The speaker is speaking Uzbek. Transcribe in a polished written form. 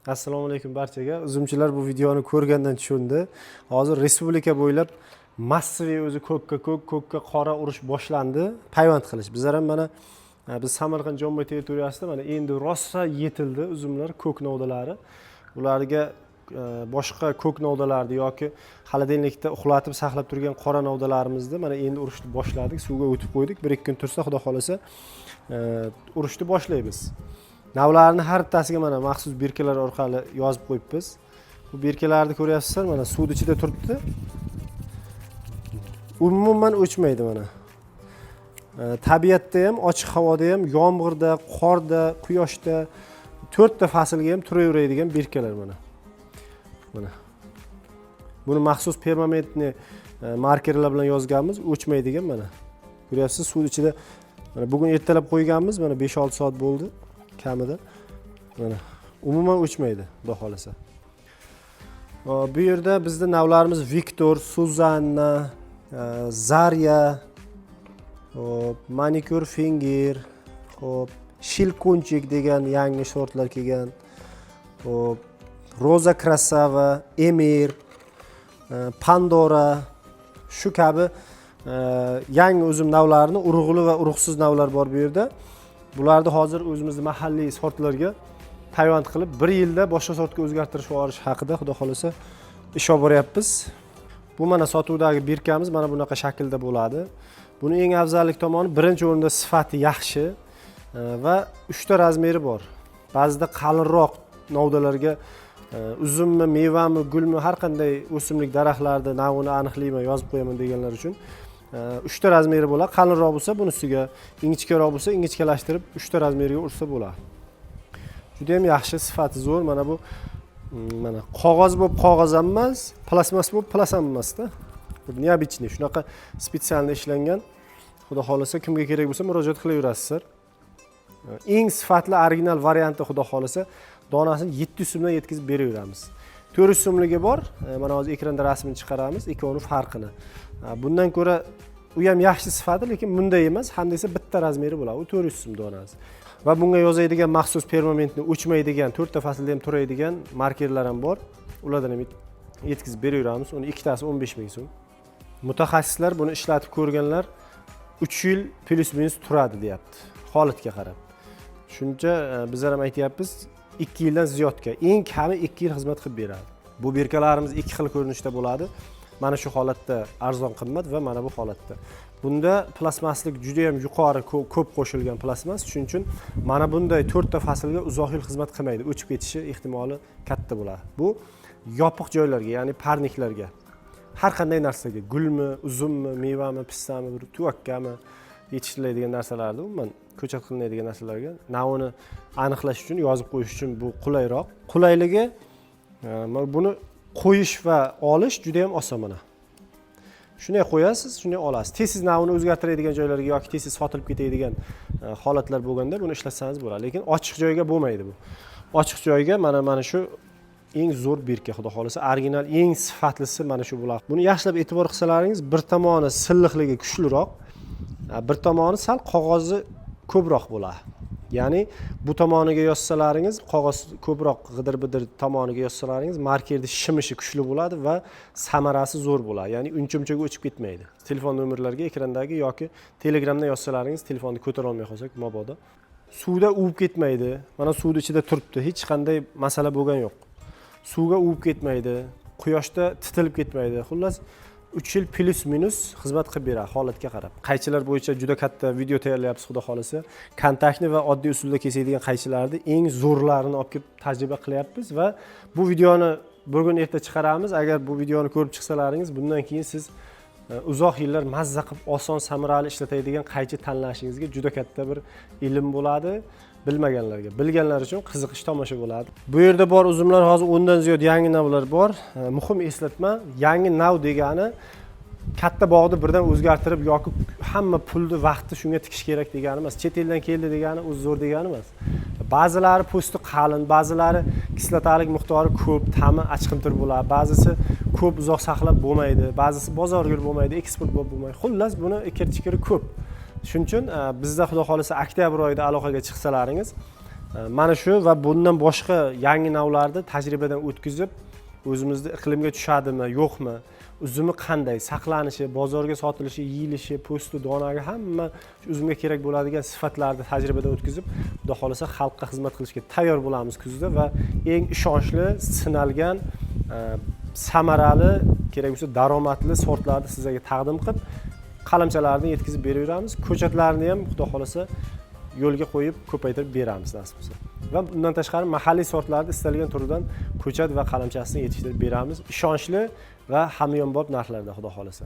Assalomu alaykum barchaga. Uzumchilar bu videoni ko'rgandan tushundi. Hozir respublika bo'ylab massiviy o'zi ko'kka qora urush boshlandi. Payvand qilish. Bizlar ham mana biz Samarqand Jomboy territoriyasida mana endi rosa yetildi uzumlar, ko'k novdalari. Ularga boshqa ko'k novdalarni yoki xolodilnikda uxlatib saqlab turgan qora novdalarimizni mana endi urushni boshladik. Suvga o'tib qo'ydik. 1-2 kun tursa, xudo xolasa urushni boshlaymiz. Navlarni har bittasiga mana maxsus birkalar orqali yozib qo'yibmiz. Bu birkalarni ko'ryapsizlar, mana suv ichida turibdi. Umuman o'chmaydi mana. Tabiatda ham, ochiq havoda ham, yomg'irda, qorda, quyoshda 4 ta faslga ham turaveradigan birkalar mana. Mana. Buni maxsus permanentni markerlar bilan yozganmiz, o'chmaydigan mana. Ko'ryapsiz, suv ichida mana bugun ertalab qo'yganmiz, mana 5-6 soat bo'ldi. Kamida mana umuman o'chmaydi, xudo xolasa. Bu yerda bizda navlarimiz Viktor, Suzanna, Zarya, Manicure Finger, Shilkunchik degan yangi sortlar kelgan. Roza Krasava, Emir, Pandora shu kabi yangi uzum navlarini, urug'li va urug'siz navlar bor bu yerda. Bularni hozir o'zimizning mahalliy sortlarga payvand qilib 1 yilda boshqa sortga o'zgartirish olish haqida xudo xolasa ish olib boryapmiz. Bu mana sotuvdagi birkamiz mana bunaqa shaklda bo'ladi. Buni eng afzallik tomoni birinchi o'rinda sifati yaxshi va 3 ta razmeri bor. Ba'zida qalinroq novdalarga uzummi, mevami, gulmi har qanday o'simlik daraxtlarida navini aniqlayman, yozib qo'yaman deganlar uchun 3 ta razmeri bo'ladi. Qalinroq bo'lsa buni ustiga, ingichkaroq bo'lsa ingichkalashtirib 3 ta razmeriga ursa bo'ladi. Juda ham yaxshi, sifati zo'r. Mana bu mana qog'oz bo'lib qog'oz ham emas, plastmas bo'lib plas ham emas-da. Neobichniy, shunaqa spetsialni ishlangan. Xudo xolasa kimga kerak bo'lsa murojaat qilaverasizlar. Eng sifatli original varianti xudo xolasa donasini 700 so'mdan yetkazib beraveramiz. 400 so'mligi bor. Mana hozir ekranda rasmini chiqaramiz, ikkovining farqini. Bundan ko'ra u ham yaxshi sifati, lekin bunday emas, hamda esa bitta razmeri bo'ladi. U 400 so'm donasi. Va bunga yozadigan maxsus permanentni o'chmaydigan, 4 ta faslda ham turadigan markerlar ham bor. Ulardan ham yetkazib beraveramiz. Uni ikkitasi 15 ming so'm. Mutaxassislar buni ishlatib ko'rganlar 3 yil plus minus turadi deyapti, holatga qarab. Shuncha bizlar ham aytyapmiz, 2 yildan ziyodga, eng kami 2 yil xizmat qilib beradi. Bu birkalarimiz 2 xil ko'rinishda bo'ladi. Mana shu holatda arzon qimmat va mana bu holatda. Bunda plasmaslik juda ham yuqori ko'p qo'shilgan plasmas, shuning uchun mana bunday 4 ta faslga uzoq yil xizmat qilmaydi, o'chib ketishi ehtimoli katta bo'ladi. Bu yopiq joylarga, ya'ni parniklarga, har qanday narsaga, gulmi, uzummi, mevami, pistami, tuvakkami yetishtiriladigan narsalarni, umuman ko'chat qilinadigan narsalarga navini aniqlash uchun, yozib qo'yish uchun bu qulayroq. Qulayligi buni qo'yish va olish juda ham oson mana. Shunday qo'yasiz, shunday olasiz. Tez navini o'zgartiradigan joylarga yoki tez sotilib ketadigan holatlar bo'lganda buni ishlatsangiz bo'ladi, lekin ochiq joyga bo'lmaydi bu. Ochiq joyga mana shu eng zo'r birka, xudo xolasa original, eng sifatlisi mana shu bo'ladi. Buni yaxshilab e'tibor qilsalaringiz, bir tomoni silliqligi kuchliroq, bir tomoni sal qog'ozi ko'proq bo'ladi. Ya'ni bu tomoniga yozsalaringiz, qog'oz ko'proq g'idir-bidir tomoniga yozsalaringiz, markerning shimishi kuchli bo'ladi va samarasi zo'r bo'ladi. Ya'ni uncha-munchaga o'chib ketmaydi. Telefon nomerlariga ekrandagi yoki Telegramdan yozsalaringiz, telefonni ko'tara olmay qolsak, mabodo. Suvda uvib ketmaydi. Mana suvning ichida turibdi, hech qanday masala bo'lgan yo'q. Suvga uvib ketmaydi, quyoshda titilib ketmaydi. Xullas 3 yil plus minus xizmat qilib beradi holatga qarab. Qaychilar bo'yicha juda katta video tayyorlayapmiz, xudo xolasa. Kontaktni va oddiy usulda kesadigan qaychilarni eng zo'rlarini olib kelib tajriba qilyapmiz va bu videoni bugun erta chiqaramiz. Agar bu videoni ko'rib chiqsalaringiz, bundan keyin siz uzoq yillar mazza qilib oson, samarali ishlatadigan qaychi tanlashingizga juda katta bir ilm bo'ladi. Bilmaganlarga, bilganlar uchun qiziqish tomosha bo'ladi. Bu yerda bor uzumlar hozir 10 dan ziyod yangi navlar bor. Muhim eslatma, yangi nav degani katta bog'ni birdan o'zgartirib yoki hamma pulni, vaqtni shunga tikish kerak degani emas. Chet eldan keldi degani o'z zo'r degani emas. Ba'zilari po'sti qalin, ba'zilari kislotalik miqdori ko'p, ta'mi achqimtir bo'ladi. Ba'zisi ko'p uzoq saqlab bo'lmaydi, ba'zisi bozorga bo'lmaydi, eksport bo'lmaydi. Xullas buni ikir-chikiri ko'p. Shuning uchun bizda xudo xolasa oktyabr oyida aloqaga chiqsalaringiz, Mana shu va bundan boshqa yangi navlarni tajribadan o'tkazib, o'zimizda iqlimga tushadimi, yo'qmi, uzumi qanday, saqlanishi, bozorga sotilishi, yeyilishi, po'sti, donaga hamma uzumga kerak bo'ladigan sifatlarni tajribadan o'tkazib, xudo xolasa xalqqa xizmat qilishga tayyor bo'lamiz kuzda va eng ishonchli, sinalgan, samarali, kerak bo'lsa daromadli sortlarni sizlarga taqdim qilib, qalamchalarni yetkazib beraveramiz. Ko'chatlarni ham xudo xolasa yo'lga qo'yib ko'paytirib beramiz nasib bo'lsa. Va bundan tashqari mahalliy sortlarni istalgan turidan ko'chat va qalamchasini yetishtirib beramiz. Ishonchli va hamyonbop narxlarda xudo xolasa.